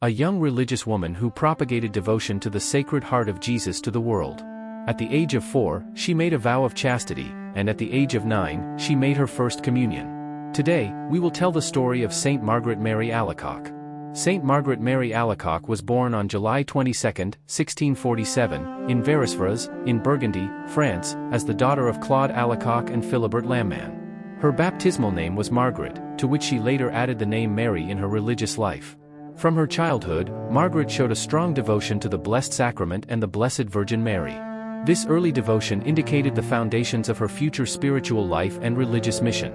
a young religious woman who propagated devotion to the Sacred Heart of Jesus to the world. At the age of 4, she made a vow of chastity, and at the age of 9, she made her first communion. Today, we will tell the story of Saint Margaret Mary Alacoque. Saint Margaret Mary Alacoque was born on July 22, 1647, in Veresfras, in Burgundy, France, as the daughter of Claude Alacoque and Philibert Lamman. Her baptismal name was Margaret, to which she later added the name Mary in her religious life. From her childhood, Margaret showed a strong devotion to the Blessed Sacrament and the Blessed Virgin Mary. This early devotion indicated the foundations of her future spiritual life and religious mission.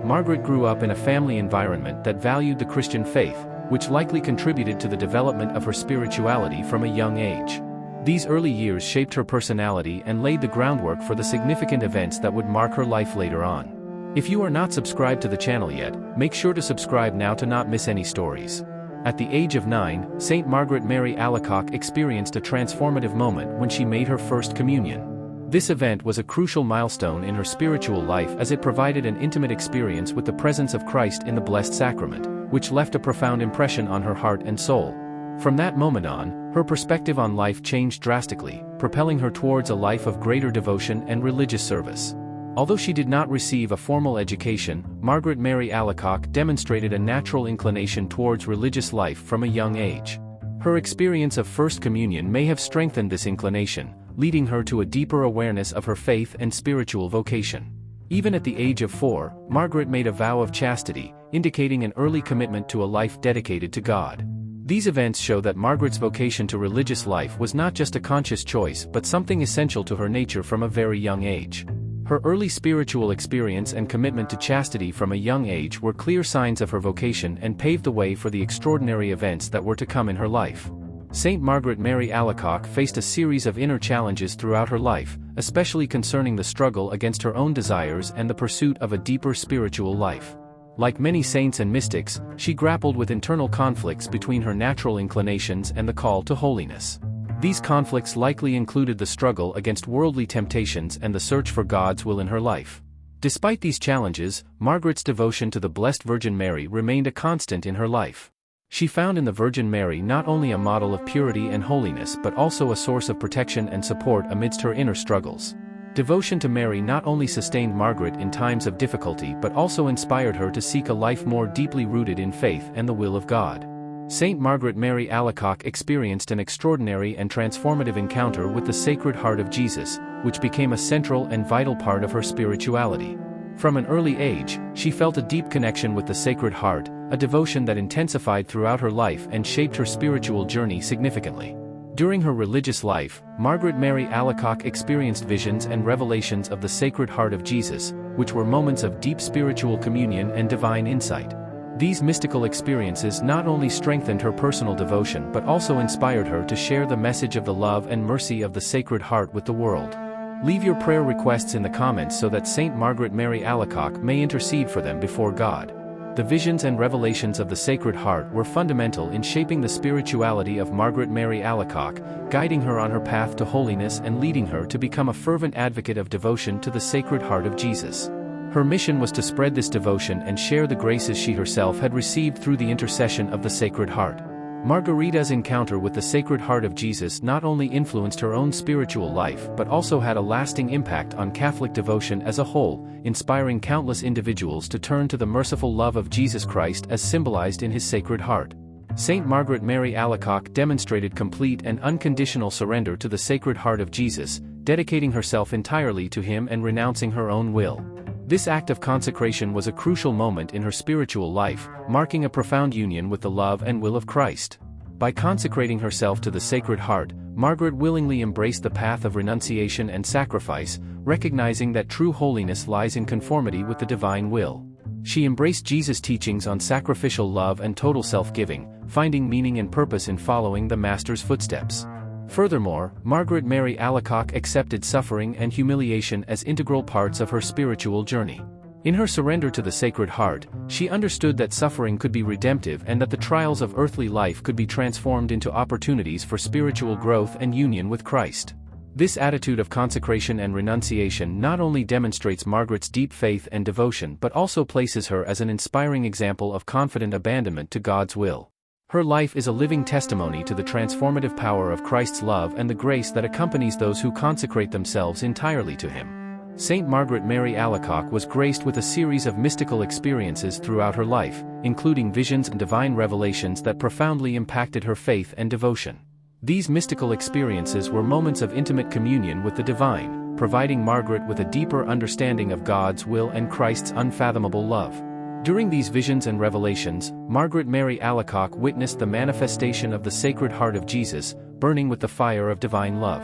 Margaret grew up in a family environment that valued the Christian faith, which likely contributed to the development of her spirituality from a young age. These early years shaped her personality and laid the groundwork for the significant events that would mark her life later on. If you are not subscribed to the channel yet, make sure to subscribe now to not miss any stories. At the age of 9, Saint Margaret Mary Alacoque experienced a transformative moment when she made her first communion. This event was a crucial milestone in her spiritual life as it provided an intimate experience with the presence of Christ in the Blessed Sacrament, which left a profound impression on her heart and soul. From that moment on, her perspective on life changed drastically, propelling her towards a life of greater devotion and religious service. Although she did not receive a formal education, Margaret Mary Alacoque demonstrated a natural inclination towards religious life from a young age. Her experience of First Communion may have strengthened this inclination, leading her to a deeper awareness of her faith and spiritual vocation. Even at the age of 4, Margaret made a vow of chastity, indicating an early commitment to a life dedicated to God. These events show that Margaret's vocation to religious life was not just a conscious choice but something essential to her nature from a very young age. Her early spiritual experience and commitment to chastity from a young age were clear signs of her vocation and paved the way for the extraordinary events that were to come in her life. Saint Margaret Mary Alacoque faced a series of inner challenges throughout her life, especially concerning the struggle against her own desires and the pursuit of a deeper spiritual life. Like many saints and mystics, she grappled with internal conflicts between her natural inclinations and the call to holiness. These conflicts likely included the struggle against worldly temptations and the search for God's will in her life. Despite these challenges, Margaret's devotion to the Blessed Virgin Mary remained a constant in her life. She found in the Virgin Mary not only a model of purity and holiness but also a source of protection and support amidst her inner struggles. Devotion to Mary not only sustained Margaret in times of difficulty but also inspired her to seek a life more deeply rooted in faith and the will of God. Saint Margaret Mary Alacoque experienced an extraordinary and transformative encounter with the Sacred Heart of Jesus, which became a central and vital part of her spirituality. From an early age, she felt a deep connection with the Sacred Heart, a devotion that intensified throughout her life and shaped her spiritual journey significantly. During her religious life, Margaret Mary Alacoque experienced visions and revelations of the Sacred Heart of Jesus, which were moments of deep spiritual communion and divine insight. These mystical experiences not only strengthened her personal devotion but also inspired her to share the message of the love and mercy of the Sacred Heart with the world. Leave your prayer requests in the comments so that Saint Margaret Mary Alacoque may intercede for them before God. The visions and revelations of the Sacred Heart were fundamental in shaping the spirituality of Margaret Mary Alacoque, guiding her on her path to holiness and leading her to become a fervent advocate of devotion to the Sacred Heart of Jesus. Her mission was to spread this devotion and share the graces she herself had received through the intercession of the Sacred Heart. Margarita's encounter with the Sacred Heart of Jesus not only influenced her own spiritual life but also had a lasting impact on Catholic devotion as a whole, inspiring countless individuals to turn to the merciful love of Jesus Christ as symbolized in his Sacred Heart. Saint Margaret Mary Alacoque demonstrated complete and unconditional surrender to the Sacred Heart of Jesus, dedicating herself entirely to him and renouncing her own will. This act of consecration was a crucial moment in her spiritual life, marking a profound union with the love and will of Christ. By consecrating herself to the Sacred Heart, Margaret willingly embraced the path of renunciation and sacrifice, recognizing that true holiness lies in conformity with the divine will. She embraced Jesus' teachings on sacrificial love and total self-giving, finding meaning and purpose in following the Master's footsteps. Furthermore, Margaret Mary Alacoque accepted suffering and humiliation as integral parts of her spiritual journey. In her surrender to the Sacred Heart, she understood that suffering could be redemptive and that the trials of earthly life could be transformed into opportunities for spiritual growth and union with Christ. This attitude of consecration and renunciation not only demonstrates Margaret's deep faith and devotion but also places her as an inspiring example of confident abandonment to God's will. Her life is a living testimony to the transformative power of Christ's love and the grace that accompanies those who consecrate themselves entirely to Him. Saint Margaret Mary Alacoque was graced with a series of mystical experiences throughout her life, including visions and divine revelations that profoundly impacted her faith and devotion. These mystical experiences were moments of intimate communion with the divine, providing Margaret with a deeper understanding of God's will and Christ's unfathomable love. During these visions and revelations, Margaret Mary Alacoque witnessed the manifestation of the Sacred Heart of Jesus, burning with the fire of divine love.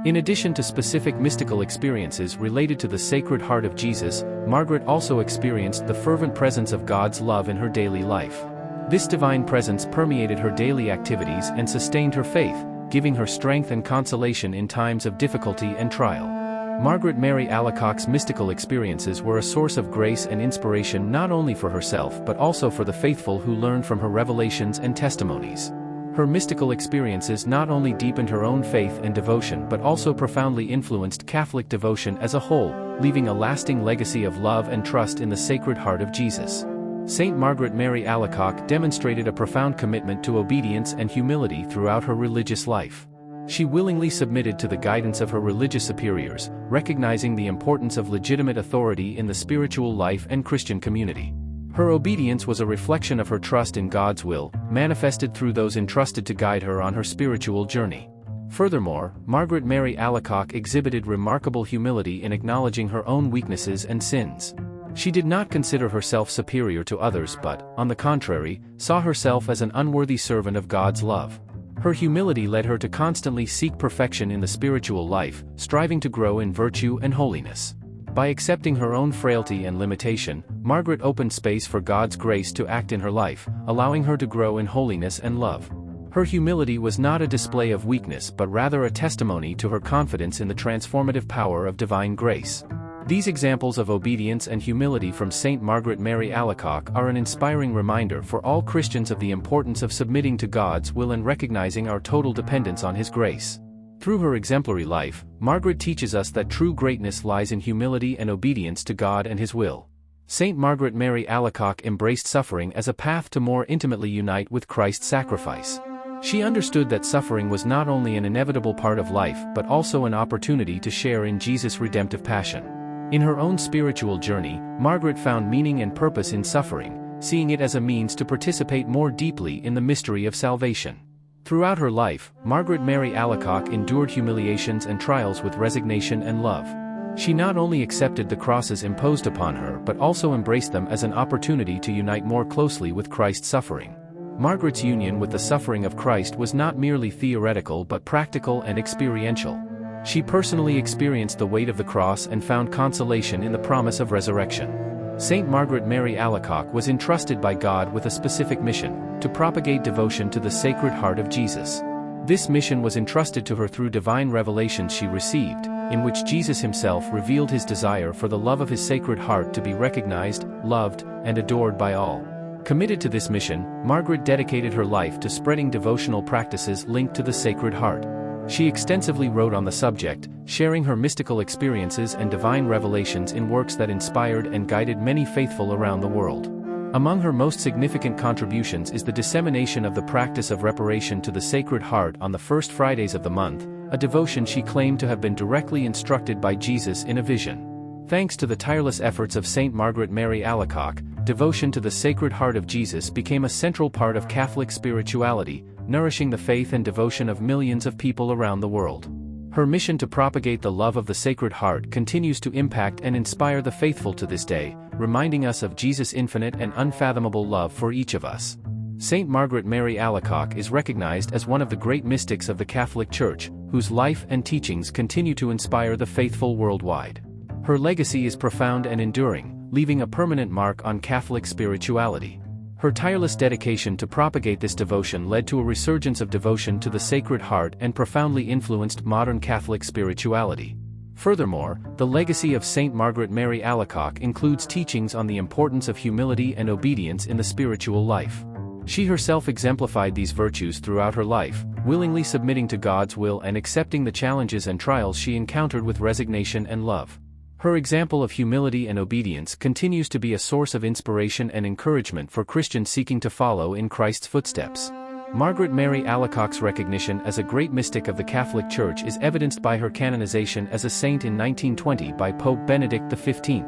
In addition to specific mystical experiences related to the Sacred Heart of Jesus, Margaret also experienced the fervent presence of God's love in her daily life. This divine presence permeated her daily activities and sustained her faith, giving her strength and consolation in times of difficulty and trial. Margaret Mary Alacoque's mystical experiences were a source of grace and inspiration not only for herself but also for the faithful who learned from her revelations and testimonies. Her mystical experiences not only deepened her own faith and devotion but also profoundly influenced Catholic devotion as a whole, leaving a lasting legacy of love and trust in the Sacred Heart of Jesus. Saint Margaret Mary Alacoque demonstrated a profound commitment to obedience and humility throughout her religious life. She willingly submitted to the guidance of her religious superiors, recognizing the importance of legitimate authority in the spiritual life and Christian community. Her obedience was a reflection of her trust in God's will, manifested through those entrusted to guide her on her spiritual journey. Furthermore, Margaret Mary Alacoque exhibited remarkable humility in acknowledging her own weaknesses and sins. She did not consider herself superior to others but, on the contrary, saw herself as an unworthy servant of God's love. Her humility led her to constantly seek perfection in the spiritual life, striving to grow in virtue and holiness. By accepting her own frailty and limitation, Margaret opened space for God's grace to act in her life, allowing her to grow in holiness and love. Her humility was not a display of weakness but rather a testimony to her confidence in the transformative power of divine grace. These examples of obedience and humility from Saint Margaret Mary Alacoque are an inspiring reminder for all Christians of the importance of submitting to God's will and recognizing our total dependence on His grace. Through her exemplary life, Margaret teaches us that true greatness lies in humility and obedience to God and His will. Saint Margaret Mary Alacoque embraced suffering as a path to more intimately unite with Christ's sacrifice. She understood that suffering was not only an inevitable part of life but also an opportunity to share in Jesus' redemptive passion. In her own spiritual journey, Margaret found meaning and purpose in suffering, seeing it as a means to participate more deeply in the mystery of salvation. Throughout her life, Margaret Mary Alacoque endured humiliations and trials with resignation and love. She not only accepted the crosses imposed upon her but also embraced them as an opportunity to unite more closely with Christ's suffering. Margaret's union with the suffering of Christ was not merely theoretical but practical and experiential. She personally experienced the weight of the cross and found consolation in the promise of resurrection. Saint Margaret Mary Alacoque was entrusted by God with a specific mission: to propagate devotion to the Sacred Heart of Jesus. This mission was entrusted to her through divine revelations she received, in which Jesus Himself revealed His desire for the love of His Sacred Heart to be recognized, loved, and adored by all. Committed to this mission, Margaret dedicated her life to spreading devotional practices linked to the Sacred Heart. She extensively wrote on the subject, sharing her mystical experiences and divine revelations in works that inspired and guided many faithful around the world. Among her most significant contributions is the dissemination of the practice of reparation to the Sacred Heart on the first Fridays of the month, a devotion she claimed to have been directly instructed by Jesus in a vision. Thanks to the tireless efforts of Saint Margaret Mary Alacoque, devotion to the Sacred Heart of Jesus became a central part of Catholic spirituality, nourishing the faith and devotion of millions of people around the world. Her mission to propagate the love of the Sacred Heart continues to impact and inspire the faithful to this day, reminding us of Jesus' infinite and unfathomable love for each of us. Saint Margaret Mary Alacoque is recognized as one of the great mystics of the Catholic Church, whose life and teachings continue to inspire the faithful worldwide. Her legacy is profound and enduring, leaving a permanent mark on Catholic spirituality. Her tireless dedication to propagate this devotion led to a resurgence of devotion to the Sacred Heart and profoundly influenced modern Catholic spirituality. Furthermore, the legacy of Saint Margaret Mary Alacoque includes teachings on the importance of humility and obedience in the spiritual life. She herself exemplified these virtues throughout her life, willingly submitting to God's will and accepting the challenges and trials she encountered with resignation and love. Her example of humility and obedience continues to be a source of inspiration and encouragement for Christians seeking to follow in Christ's footsteps. Margaret Mary Alacoque's recognition as a great mystic of the Catholic Church is evidenced by her canonization as a saint in 1920 by Pope Benedict XV.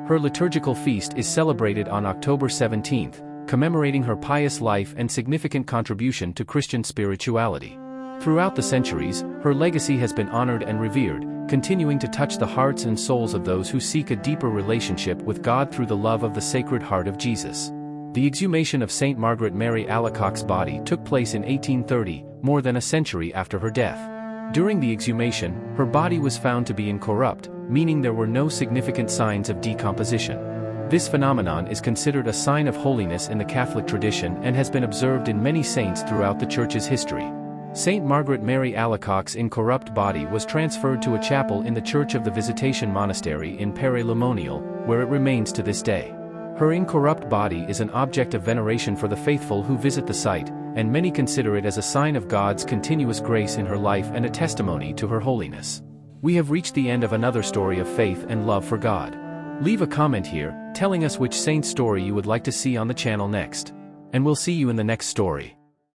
Her liturgical feast is celebrated on October 17, commemorating her pious life and significant contribution to Christian spirituality. Throughout the centuries, her legacy has been honored and revered, continuing to touch the hearts and souls of those who seek a deeper relationship with God through the love of the Sacred Heart of Jesus. The exhumation of Saint Margaret Mary Alacoque's body took place in 1830, more than a century after her death. During the exhumation, her body was found to be incorrupt, meaning there were no significant signs of decomposition. This phenomenon is considered a sign of holiness in the Catholic tradition and has been observed in many saints throughout the Church's history. Saint Margaret Mary Alacoque's incorrupt body was transferred to a chapel in the Church of the Visitation Monastery in Paray-le-Monial, where it remains to this day. Her incorrupt body is an object of veneration for the faithful who visit the site, and many consider it as a sign of God's continuous grace in her life and a testimony to her holiness. We have reached the end of another story of faith and love for God. Leave a comment here, telling us which saint's story you would like to see on the channel next. And we'll see you in the next story.